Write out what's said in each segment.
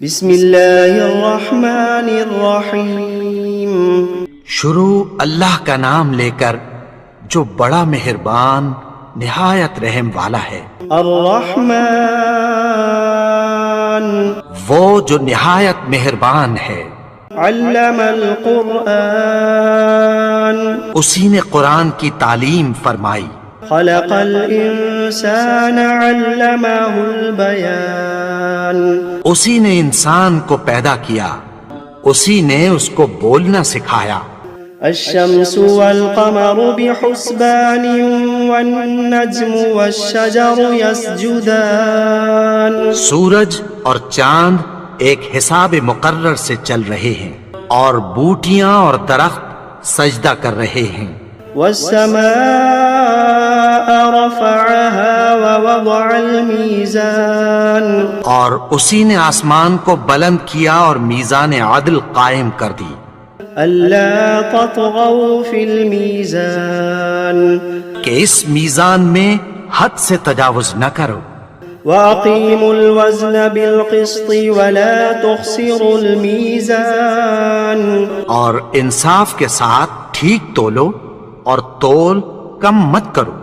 بسم اللہ الرحمن الرحیم۔ شروع اللہ کا نام لے کر جو بڑا مہربان نہایت رحم والا ہے۔ الرحمن وہ جو نہایت مہربان ہے۔ علم القرآن اسی نے قرآن کی تعلیم فرمائی۔ خلق الانسان علمہ البیان اسی نے انسان کو پیدا کیا، اسی نے اس کو بولنا سکھایا۔ الشمس والقمر بحسبان والنجم والشجر يسجدان سورج اور چاند ایک حساب مقرر سے چل رہے ہیں، اور بوٹیاں اور درخت سجدہ کر رہے ہیں۔ والسماء رفعها ووضع الميزان اور اسی نے آسمان کو بلند کیا اور میزان عدل قائم کر دی۔ ألا تطغوا في الميزان کہ اس میزان میں حد سے تجاوز نہ کرو۔ وأقيموا الوزن بالقسط ولا تخسروا الميزان اور انصاف کے ساتھ ٹھیک تولو اور تول کم مت کرو۔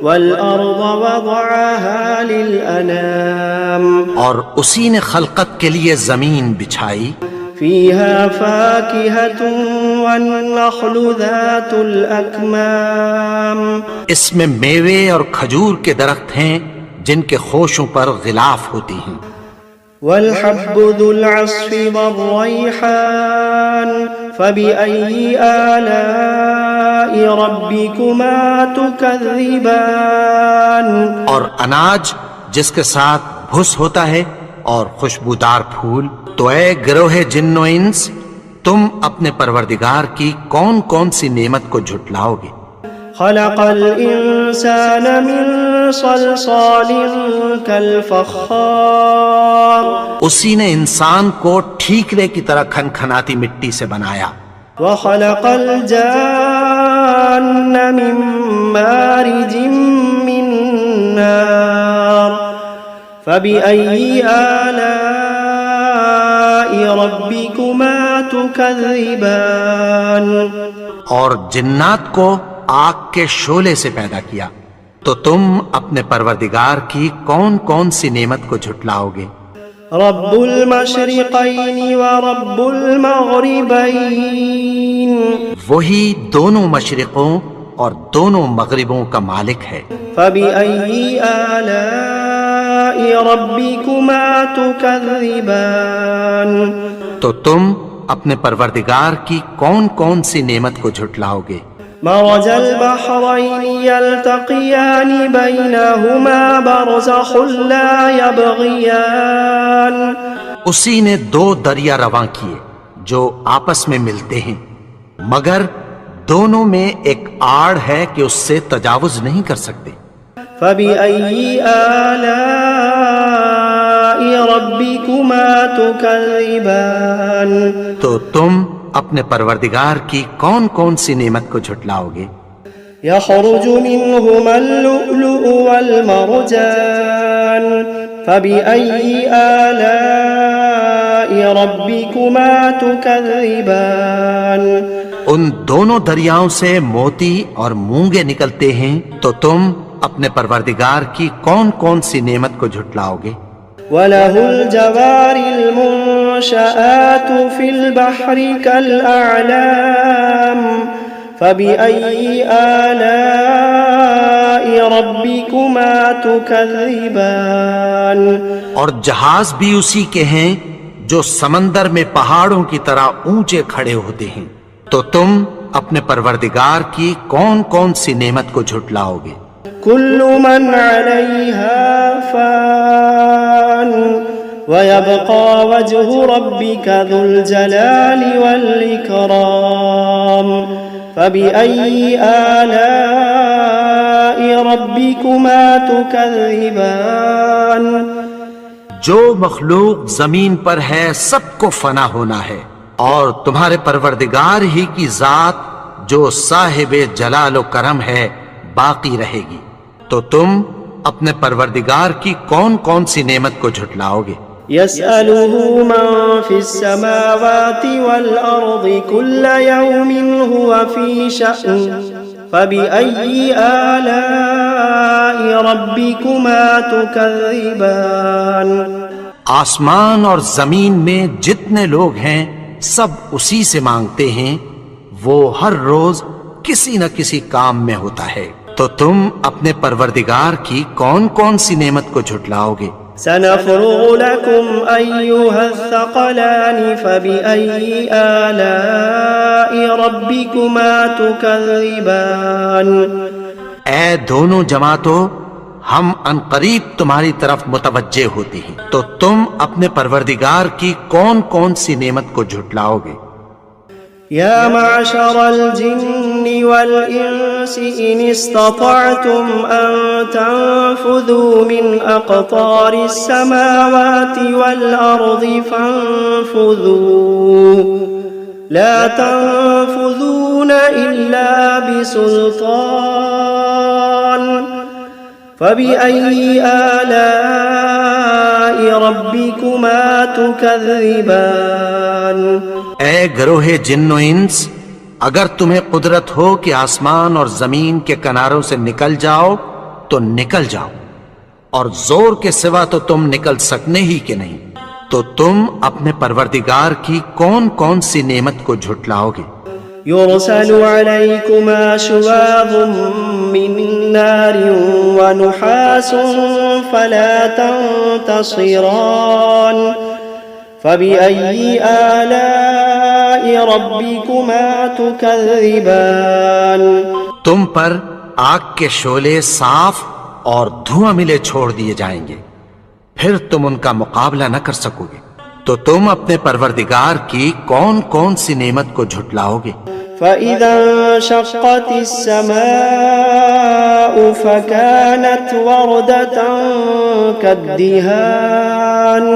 والأرض وضعها للأنام اور اسی نے خلقت کے لیے زمین بچھائی، فيها فاكهة والنخل ذات الأكمام اس میں میوے اور کھجور کے درخت ہیں جن کے خوشوں پر غلاف ہوتی ہیں۔ والحب ذو العصف والريحان فبأي آلاء ربكما تكذبان اور اناج جس کے ساتھ بھس ہوتا ہے اور خوشبودار پھول، تو اے گروہ جن و انس، تم اپنے پروردگار کی کون کون سی نعمت کو جھٹلاؤ گے؟ خلق الإنسان من صلصال كالفخار اسی نے انسان کو ٹھیکرے کی طرح کھنکھناتی مٹی سے بنایا۔ وخلق الجان من مارج من نار فبأي آلاء ربكما تكذبان اور جنات کو آگ کے شعلے سے پیدا کیا، تو تم اپنے پروردگار کی کون کون سی نعمت کو جھٹلاؤ گے؟ رب المشرقین ورب المغربین وہی دونوں مشرقوں اور دونوں مغربوں کا مالک ہے۔ فبأي آلاء ربكما تكذبان تو تم اپنے پروردگار کی کون کون سی نعمت کو جھٹلاؤ گے؟ مرج البحرين يلتقيان بينهما برزخ لا يبغيان اسی نے دو دریا رواں کیے جو آپس میں ملتے ہیں، مگر دونوں میں ایک آڑ ہے کہ اس سے تجاوز نہیں کر سکتے۔ فبأي آلاء ربكما تكذبان تو تم اپنے پروردگار کی کون کون سی نعمت کو جھٹلاؤ گے؟ يخرج منهما اللؤلؤ والمرجان فبأي آلاء ربكما تكذبان ان دونوں دریاؤں سے موتی اور مونگے نکلتے ہیں، تو تم اپنے پروردگار کی کون کون سی نعمت کو جھٹلاؤ گے؟ وَلَهُ الْجَوَارِ الْمُنشَآتُ فِي الْبَحْرِ كَالْأَعْلَامِ فَبِأَيِّ آلَاءِ رَبِّكُمَا تُكَذِّبَانِ اور جہاز بھی اسی کے ہیں جو سمندر میں پہاڑوں کی طرح اونچے کھڑے ہوتے ہیں، تو تم اپنے پروردگار کی کون کون سی نعمت کو جھٹلاؤ گے؟ كل من عليها فان ويبقى وجه ربك ذو الجلال والإكرام فبأي آلاء ربكما تكذبان جو مخلوق زمین پر ہے سب کو فنا ہونا ہے، اور تمہارے پروردگار ہی کی ذات جو صاحب جلال و کرم ہے باقی رہے گی، تو تم اپنے پروردگار کی کون کون سی نعمت کو جھٹلاؤ گے؟ يسأله من في السماوات والأرض كل يوم هو في شأن فبأي آلاء ربكما تكذبان آسمان اور زمین میں جتنے لوگ ہیں سب اسی سے مانگتے ہیں، وہ ہر روز کسی نہ کسی کام میں ہوتا ہے، تو تم اپنے پروردگار کی کون کون سی نعمت کو جھٹلاؤ گے؟ سنفرغ لكم أيها الثقلان فبأي آلاء ربكما تكذبان اے دونوں جماعتوں، ہم عنقریب تمہاری طرف متوجہ ہوتے ہیں، تو تم اپنے پروردگار کی کون کون سی نعمت کو جھٹلاؤ گے؟ يا معشر الجن والإنس إن استطعتم أن تنفذوا من أقطار السماوات والأرض فانفذوا لا تنفذون إلا بسلطان فبأي آلاء ربكما تكذبان اے گروہ جن و انس، اگر تمہیں قدرت ہو کہ آسمان اور زمین کے کناروں سے نکل جاؤ تو نکل جاؤ، اور زور کے سوا تو تم نکل سکنے ہی کہ نہیں، تو تم اپنے پروردگار کی کون کون سی نعمت کو جھٹلاؤ گے؟ يرسل عليكما شواظ من نار ونحاس فلا تنتصران فبأي آلاء ربكما تكذبان تم پر آگ کے شعلے صاف اور دھواں ملے چھوڑ دیے جائیں گے، پھر تم ان کا مقابلہ نہ کر سکو گے، تو تم اپنے پروردگار کی کون کون سی نعمت کو جھٹلاؤ گے؟ فإذا انشقت السماء فكانت وردة كالدهان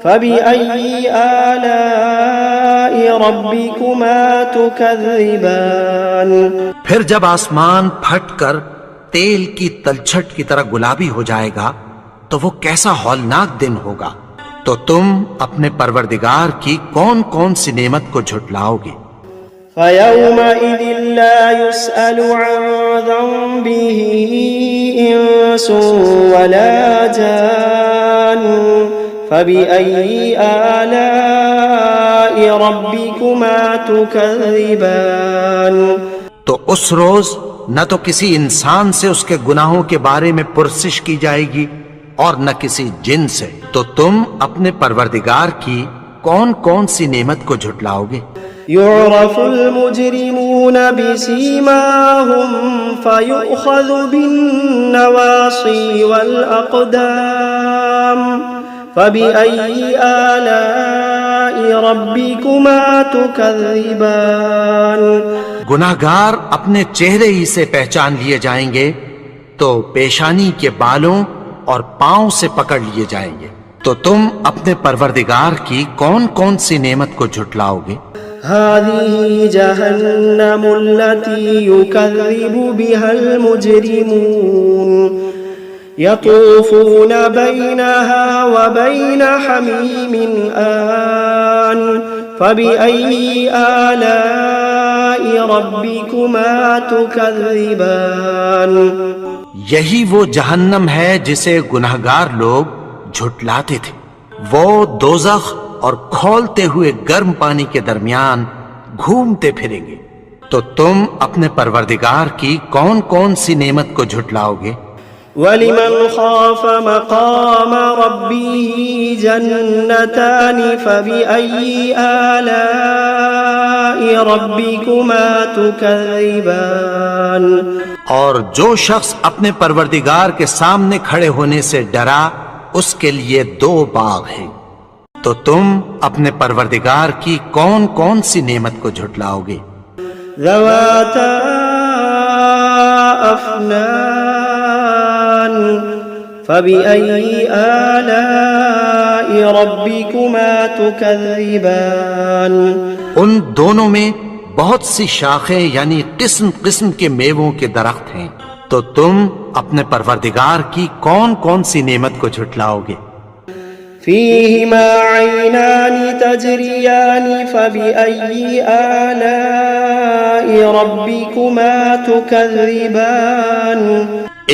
فبأي آلاء ربكما تكذبان پھر جب آسمان پھٹ کر تیل کی تلچھٹ کی طرح گلابی ہو جائے گا تو وہ کیسا ہولناک دن ہوگا، تو تم اپنے پروردگار کی کون کون سی نعمت کو جھٹلاؤ گے؟ فيومئذ لا يسأل عن ذنبه إنس ولا جان فبأي آلاء ربكما تكذبان تو اس روز نہ تو کسی انسان سے اس کے گناہوں کے بارے میں پرسش کی جائے گی اور نہ کسی جن سے، تو تم اپنے پروردگار کی کون کون سی نعمت کو جھٹلاؤ گے؟ يعرف المجرمون بسيماهم فيؤخذ بالنواصي والأقدام فبأي آلاء ربكما تكذبان گناہگار اپنے چہرے ہی سے پہچان لیے جائیں گے، تو پیشانی کے بالوں اور پاؤں سے پکڑ لیے جائیں گے، تو تم اپنے پروردگار کی کون کون سی نعمت کو جھٹلاؤ گے؟ هذه جهنم التي يكذب بها المجرمون يطوفون بينها وبين حميم آن فبأي آلاء ربكما تكذبان یہی وہ جہنم ہے جسے گناہگار لوگ جھٹلاتے تھے، وہ دوزخ اور کھولتے ہوئے گرم پانی کے درمیان گھومتے پھریں گے، تو تم اپنے پروردگار کی کون کون سی نعمت کو جھٹلاؤ گے؟ وَلِمَنْ خَافَ مَقَامَ رَبِّهِ جَنَّتَانِ فَبِأَيِّ آلَاءِ رَبِّكُمَا تُكَذِّبَانِ اور جو شخص اپنے پروردگار کے سامنے کھڑے ہونے سے ڈرا، اس کے لیے دو باغ ہیں، تو تم اپنے پروردگار کی کون کون سی نعمت کو جھٹلاؤ گے؟ ذواتا افنان فبأي آلاء ربكما تكذبان ان دونوں میں بہت سی شاخیں یعنی قسم قسم کے میووں کے درخت ہیں، تو تم اپنے پروردگار کی کون کون سی نعمت کو جھٹلاؤ گے؟ فيهما عينان تجريان فبأي آلاء ربكما تكذبان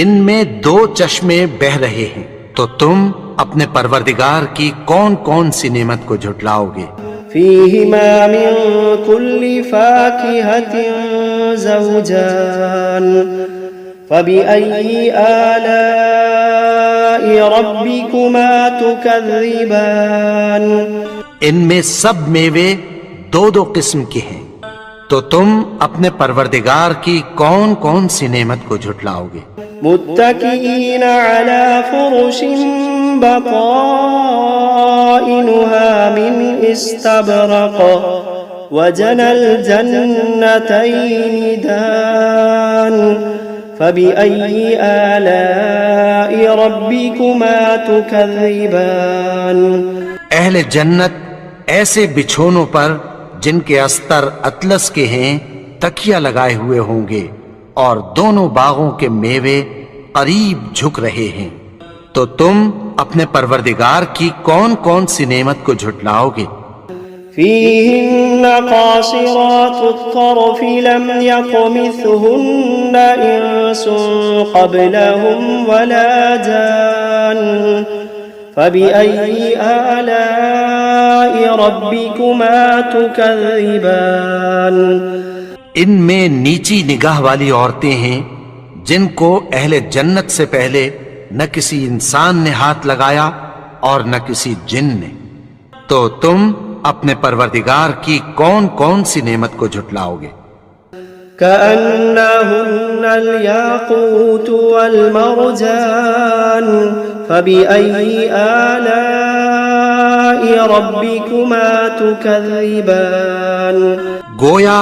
ان میں دو چشمے بہ رہے ہیں، تو تم اپنے پروردگار کی کون کون سی نعمت کو جھٹلاؤ گے؟ فيهما من كل فاكهة زوجان فبأي آلاء ربكما تكذبان ان میں سب میوے دو دو قسم کے ہیں، تو تم اپنے پروردگار کی کون کون سی نعمت کو جھٹلاؤ گے؟ متكئين على فرش بطائنها من استبرق وجنى الجنتين دان فبأي آلاء ربكما تكذبان اہل جنت ایسے بچھونوں پر جن کے استر اطلس کے ہیں تکیہ لگائے ہوئے ہوں گے، اور دونوں باغوں کے میوے قریب جھک رہے ہیں، تو تم اپنے پروردگار کی کون کون سی نعمت کو جھٹلاؤ گے؟ فيهن قاصرات الطرف لم يطمثهن إنس قبلهم ولا جان فبأي آلاء ربكما تكذبان ان میں نیچی نگاہ والی عورتیں ہیں جن کو اہل جنت سے پہلے نہ کسی انسان نے ہاتھ لگایا اور نہ کسی جن نے، تو تم اپنے پروردگار کی کون کون سی نعمت کو جھٹلاؤ گے؟ كأنهن الياقوت والمرجان فبأي آلاء ربكما تكذبان گویا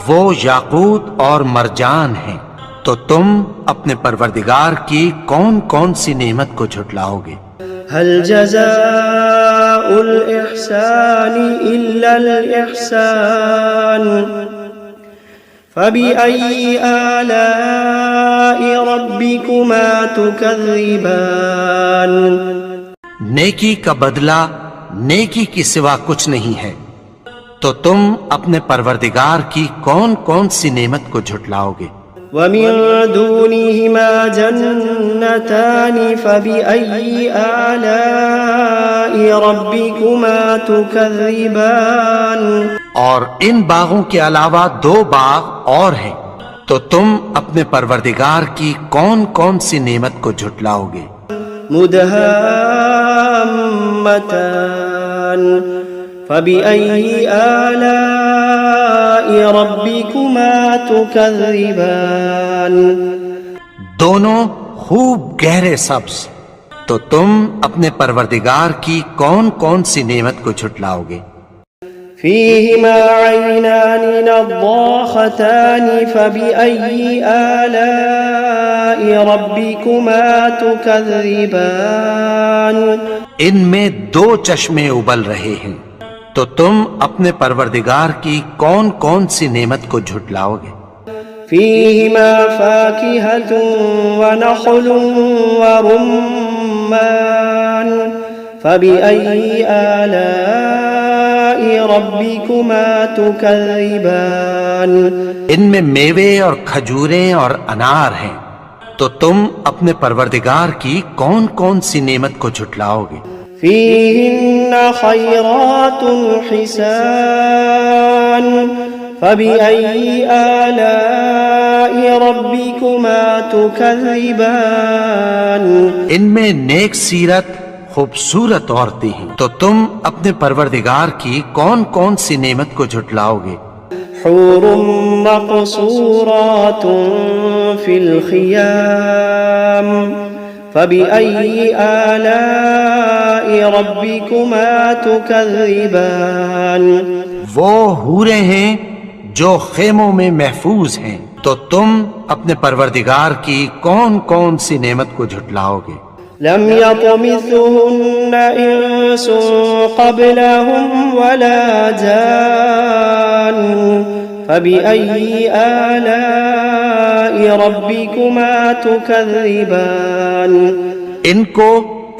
وہ یاقوت اور مرجان ہیں، تو تم اپنے پروردگار کی کون کون سی نعمت کو جھٹلاؤ گے؟ هل جزاء الإحسان إلا الإحسان فبأي آلاء ربكما تكذبان نیکی کا بدلہ نیکی کی سوا کچھ نہیں ہے، تو تم اپنے پروردگار کی کون کون سی نعمت کو جھٹلاؤ گے؟ ومن دونهما جنتان فبأي آلاء ربكما تكذبان اور ان باغوں کے علاوہ دو باغ اور ہیں، تو تم اپنے پروردگار کی کون کون سی نعمت کو جھٹلاؤ گے؟ مدهامتان فبأي آلاء ربكما تكذبان دونوں خوب گہرے سبز، تو تم اپنے پروردگار کی کون کون سی نعمت کو جھٹلاؤ گے؟ فيهما عينان نضاختان فبأي آلاء ربكما تكذبان ان میں دو چشمے ابل رہے ہیں، تو تم اپنے پروردگار کی کون کون سی نعمت کو جھٹلاؤ گے؟ فيهما فاكهة ونخل ورمان فبأي آلاء ربكما تكذبان ان میں میوے اور کھجوریں اور انار ہیں، تو تم اپنے پروردگار کی کون کون سی نعمت کو جھٹلاؤ گے؟ فيهن خيرات حسان فبأي آلاء ربكما تكذبان ان میں نیک سیرت خوبصورت عورتیں ہیں، تو تم اپنے پروردگار کی کون کون سی نعمت کو جھٹلاؤ گے؟ حور مقصورات في الخيام فبأي آلاء ربكما تكذبان وہ حوریں ہیں جو خیموں میں محفوظ ہیں، تو تم اپنے پروردگار کی کون کون سی نعمت کو جھٹلاؤ گے؟ لم يطمثهن إنس قبلهم ولا جان فبأي آلاء ربكما تكذبان ان کو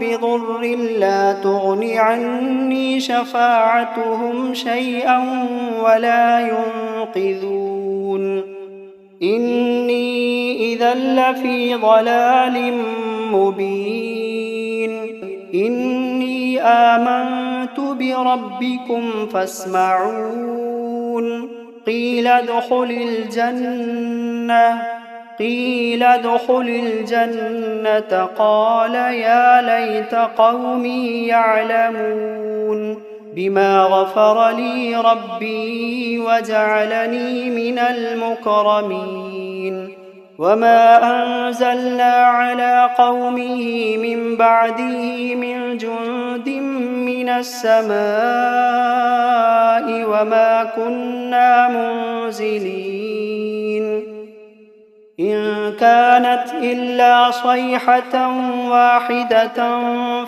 بضر لا تغن عني شفاعتهم شيئا ولا ينقذون إني إذا لفي ضلال مبين إني آمنت بربكم فاسمعون قيل ادخل الجنة قال يا ليت قومي يعلمون بما غفر لي ربي وجعلني من المكرمين وما أنزلنا على قومه من بعده من جند من السماء وما كنا منزلين إن كانت إلا صيحة واحدة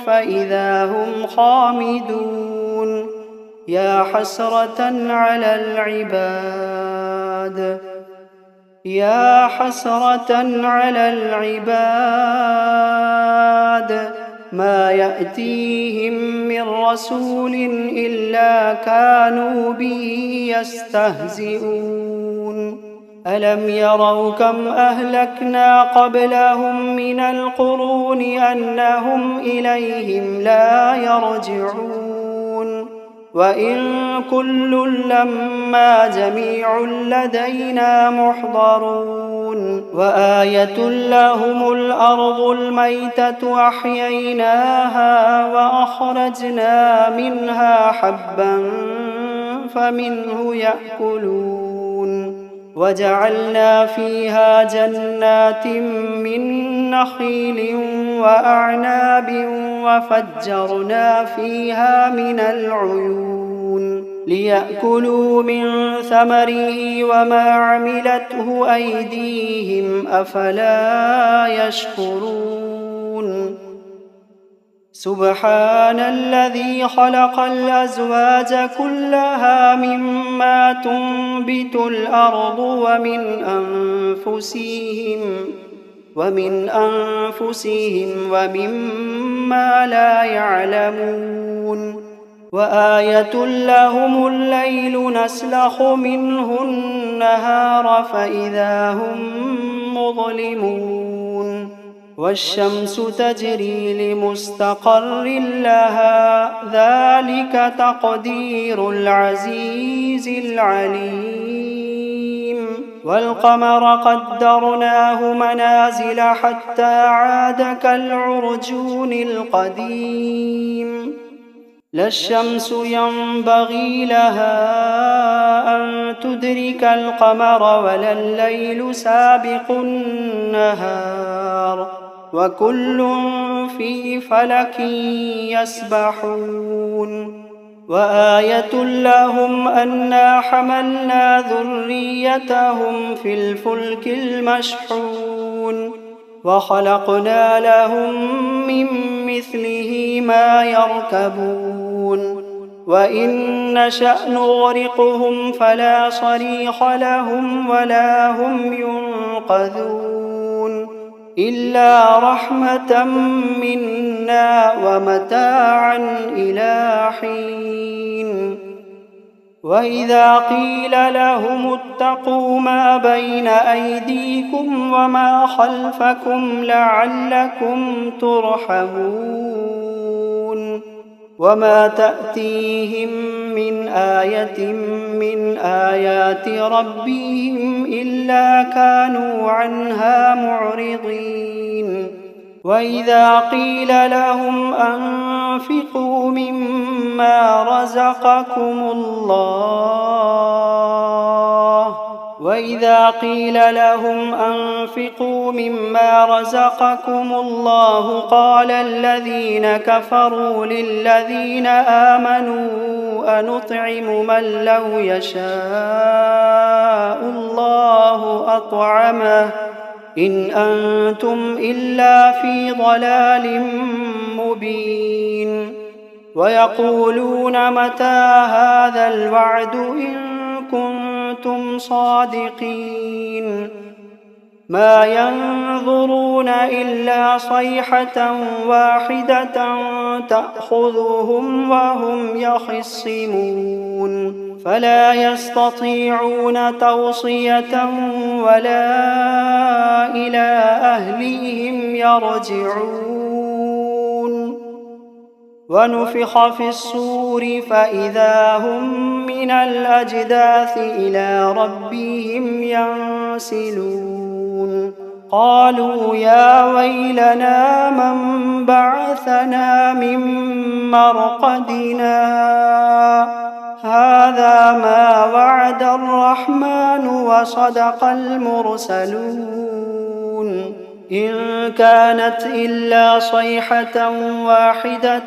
فإذا هم خامدون يا حسرة على العباد ما يأتيهم من رسول إلا كانوا به يستهزئون ألم يروا كم أهلكنا قبلهم من القرون أنهم إليهم لا يرجعون وإن كل لما جميع لدينا محضرون وآية لهم الأرض الميتة أحييناها وأخرجنا منها حبا فمنه يأكلون وجعلنا فيها جنات من نخيل وأعناب وفجرنا فيها من العيون ليأكلوا من ثمره وما عملته أيديهم أفلا يشكرون سبحان الذي خلق الأزواج كلها مما تنبت الأرض ومن أنفسهم ومما لا يعلمون وآية لهم الليل نسلخ منه النهار فإذا هم مظلمون والشمس تجري لمستقر لها ذلك تقدير العزيز العليم والقمر قدرناه منازل حتى عاد كالعرجون القديم لا الشمس ينبغي لها أن تدرك القمر ولا الليل سابق النهار وكل في فلك يسبحون وآية لهم أنا حملنا ذريتهم في الفلك المشحون وخلقنا لهم من مثله ما يركبون وإن نشأ نغرقهم فلا صريخ لهم ولا هم ينقذون إلا رحمة منا ومتاعا إلى حين وإذا قيل لهم اتقوا ما بين أيديكم وما خلفكم لعلكم ترحمون وما تأتيهم من آية من آيات ربهم إلا كانوا عنها معرضين وإذا قيل لهم أنفقوا مما رزقكم الله قال الذين كفروا للذين آمنوا أنطعم من لو يشاء الله أطعمه إن أنتم إلا في ضلال مبين ويقولون متى هذا الوعد إن كنتم صادقين ما ينظرون إلا صيحة واحدة تأخذهم وهم يخصمون فلا يستطيعون توصية ولا إلى أهلهم يرجعون ونفخ في الصور فإذا هم من الأجداث إلى ربهم ينسلون قالوا يا ويلنا من بعثنا من مرقدنا هذا ما وعد الرحمن وصدق المرسلون إن كانت إلا صيحة واحدة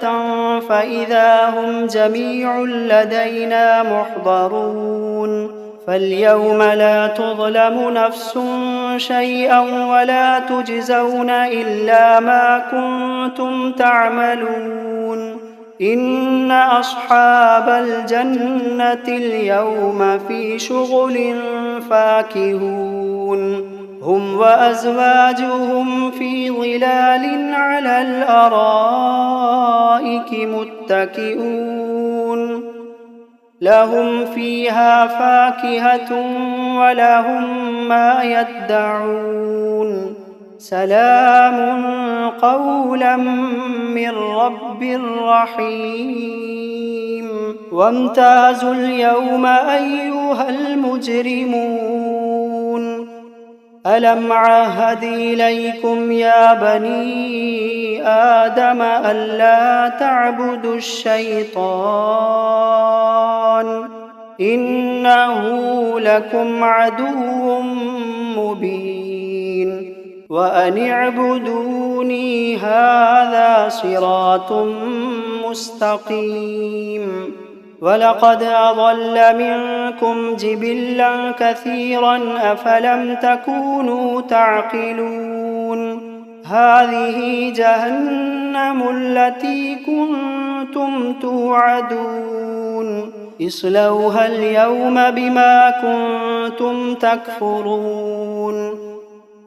فإذا هم جميع لدينا محضرون فاليوم لا تظلم نفس شيئا ولا تجزون إلا ما كنتم تعملون إن أصحاب الجنة اليوم في شغل فاكهون هم وأزواجهم في ظلال على الأرائك متكئون لهم فيها فاكهة ولهم ما يدعون سلام قولا من رب رحيم وامتازوا اليوم أيها المجرمون ألم عهد إليكم يا بني آدم ألا تعبدوا الشيطان إنه لكم عدو مبين وأن اعبدوني هذا صراط مستقيم ولقد أضل منكم جبلا كثيرا أفلم تكونوا تعقلون هذه جهنم التي كنتم توعدون اصلوها اليوم بما كنتم تكفرون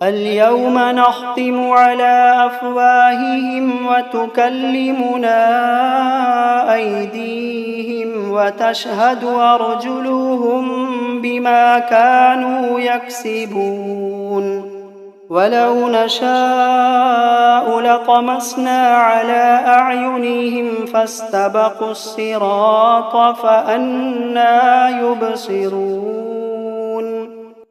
اليوم نختم على أفواههم وتكلمنا أيديهم وتشهد أرجلهم بما كانوا يكسبون ولو نشاء لطمسنا على أعينهم فاستبقوا الصراط فأنى يبصرون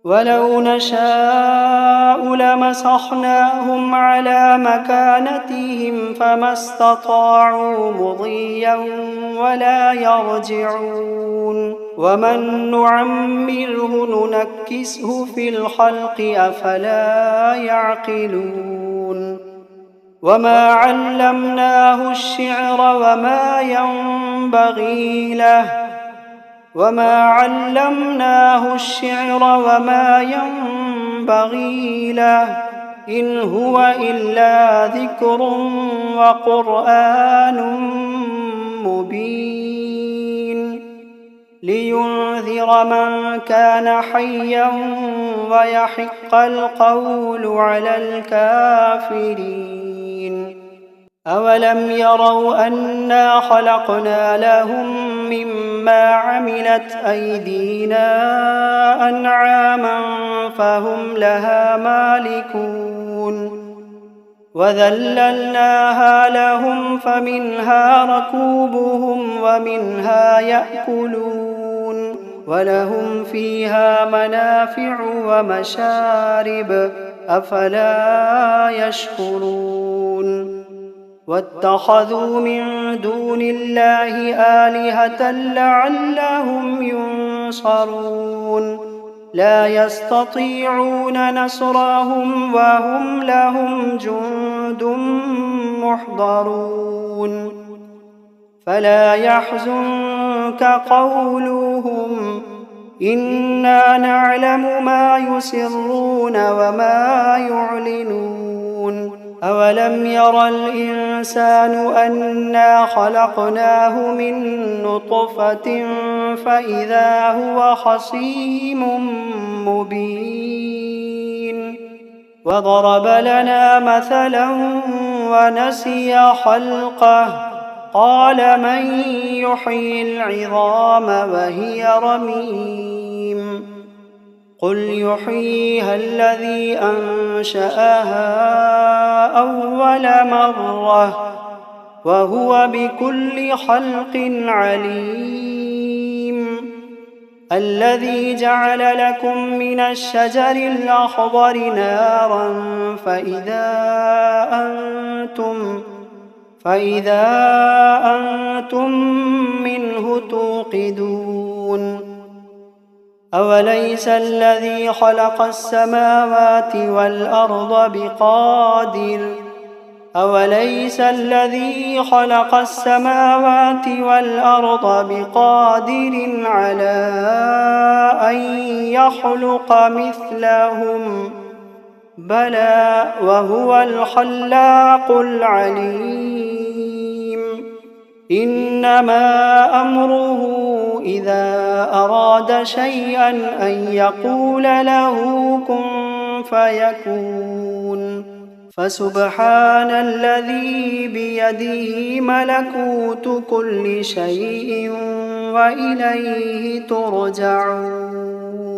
ولو نشاء لمسخناهم على مكانتهم فما استطاعوا مضيا ولا يرجعون ومن نعمره ننكسه في الخلق أفلا يعقلون وما علمناه الشعر وما ينبغي له إن هو إلا ذكر وقرآن مبين لينذر من كان حيا ويحق القول على الكافرين أولم يروا أنا خلقنا لهم مما عملت أيدينا أنعاما فهم لها مالكون وذللناها لهم فمنها ركوبهم ومنها يأكلون ولهم فيها منافع ومشارب أفلا يشكرون واتخذوا من دون الله آلهة لعلهم ينصرون لا يستطيعون نصرهم وهم لهم جند محضرون فلا يحزنك قولهم إنا نعلم ما يسرون وما يعلنون أولم ير الإنسان أنا خلقناه من نطفة فإذا هو خصيم مبين وضرب لنا مثلا ونسي خلقه قال من يحيي العظام وهي رميم قل يحييها الذي أنشأها أول مرة وهو بكل خلق عليم الذي جعل لكم من الشجر الأخضر نارا فإذا أنتم منه توقدون أوليس الذي خلق السماوات والأرض بقادر على أن يخلق مثلهم بلى وهو الخلاق العليم إنما أمره إذا أراد شيئا أن يقول له كن فيكون فسبحان الذي بيده ملكوت كل شيء وإليه ترجعون